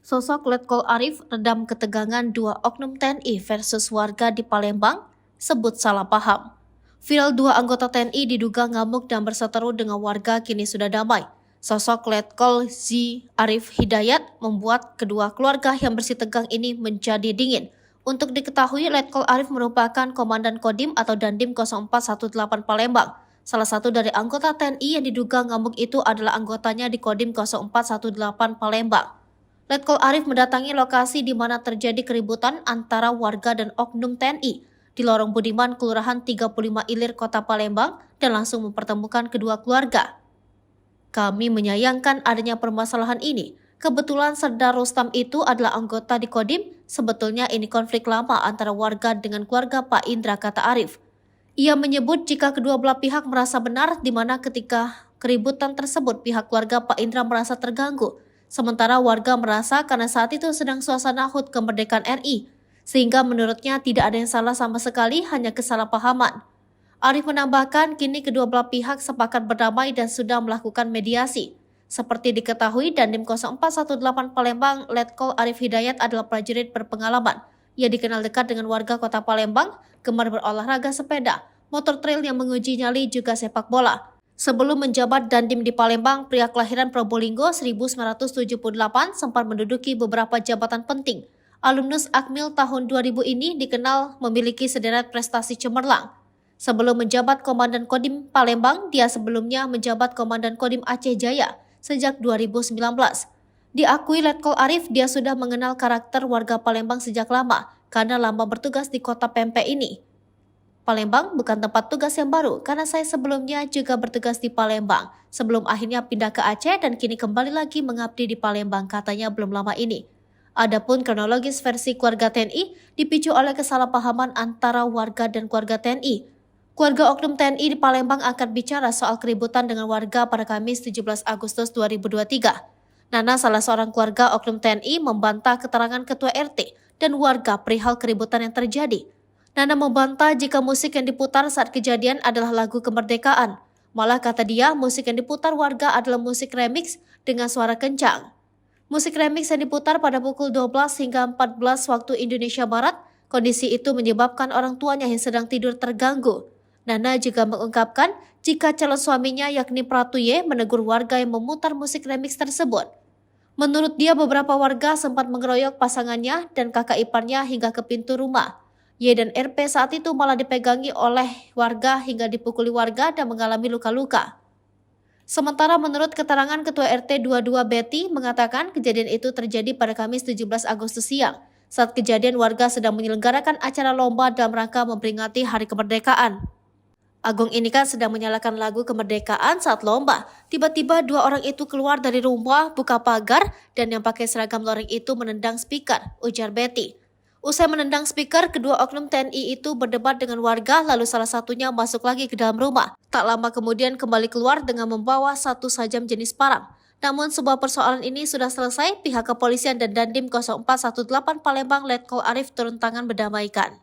Sosok Letkol Arif redam ketegangan dua oknum TNI versus warga di Palembang, sebut salah paham. Viral dua anggota TNI diduga ngamuk dan berseteru dengan warga kini sudah damai. Sosok Letkol Z. Arif Hidayat membuat kedua keluarga yang bersih tegang ini menjadi dingin. Untuk diketahui, Letkol Arif merupakan Komandan Kodim atau Dandim 0418 Palembang. Salah satu dari anggota TNI yang diduga ngamuk itu adalah anggotanya di Kodim 0418 Palembang. Letkol Arif mendatangi lokasi di mana terjadi keributan antara warga dan oknum TNI di Lorong Budiman, Kelurahan 35 Ilir, Kota Palembang, dan langsung mempertemukan kedua keluarga. Kami menyayangkan adanya permasalahan ini. Kebetulan Serdar Rustam itu adalah anggota di Kodim. Sebetulnya ini konflik lama antara warga dengan keluarga Pak Indra, kata Arif. Ia menyebut jika kedua belah pihak merasa benar, di mana ketika keributan tersebut pihak keluarga Pak Indra merasa terganggu. Sementara warga merasa karena saat itu sedang suasana HUT kemerdekaan RI, sehingga menurutnya tidak ada yang salah sama sekali, hanya kesalahpahaman. Arif menambahkan kini kedua belah pihak sepakat berdamai dan sudah melakukan mediasi. Seperti diketahui, Dandim 0418 Palembang, Letkol Arif Hidayat adalah prajurit berpengalaman. Ia dikenal dekat dengan warga Kota Palembang, gemar berolahraga sepeda, motor trail yang menguji nyali, juga sepak bola. Sebelum menjabat Dandim di Palembang, pria kelahiran Probolinggo 1978 sempat menduduki beberapa jabatan penting. Alumnus Akmil tahun 2000 ini dikenal memiliki sederet prestasi cemerlang. Sebelum menjabat Komandan Kodim Palembang, dia sebelumnya menjabat Komandan Kodim Aceh Jaya sejak 2019. Diakui Letkol Arif, dia sudah mengenal karakter warga Palembang sejak lama karena lama bertugas di kota Pempek ini. Palembang bukan tempat tugas yang baru, karena saya sebelumnya juga bertugas di Palembang, sebelum akhirnya pindah ke Aceh dan kini kembali lagi mengabdi di Palembang, katanya belum lama ini. Adapun kronologis versi keluarga TNI dipicu oleh kesalahpahaman antara warga dan keluarga TNI. Keluarga oknum TNI di Palembang akan bicara soal keributan dengan warga pada Kamis 17 Agustus 2023. Nana, salah seorang keluarga oknum TNI, membantah keterangan ketua RT dan warga perihal keributan yang terjadi. Nana membantah jika musik yang diputar saat kejadian adalah lagu kemerdekaan. Malah kata dia, musik yang diputar warga adalah musik remix dengan suara kencang. Musik remix yang diputar pada pukul 12 hingga 14 waktu Indonesia Barat. Kondisi itu menyebabkan orang tuanya yang sedang tidur terganggu. Nana juga mengungkapkan jika calon suaminya yakni Pratuye menegur warga yang memutar musik remix tersebut. Menurut dia, beberapa warga sempat mengeroyok pasangannya dan kakak iparnya hingga ke pintu rumah. Y dan RP saat itu malah dipegangi oleh warga hingga dipukuli warga dan mengalami luka-luka. Sementara menurut keterangan Ketua RT 22 Betty mengatakan kejadian itu terjadi pada Kamis 17 Agustus siang. Saat kejadian, warga sedang menyelenggarakan acara lomba dalam rangka memperingati Hari Kemerdekaan. Agung ini kan sedang menyalakan lagu kemerdekaan saat lomba. Tiba-tiba dua orang itu keluar dari rumah, buka pagar, dan yang pakai seragam loreng itu menendang speaker, ujar Betty. Usai menendang speaker, kedua oknum TNI itu berdebat dengan warga, lalu salah satunya masuk lagi ke dalam rumah. Tak lama kemudian kembali keluar dengan membawa satu sajam jenis parang. Namun sebuah persoalan ini sudah selesai, pihak kepolisian dan Dandim 0418 Palembang Letkol Arif turun tangan berdamaikan.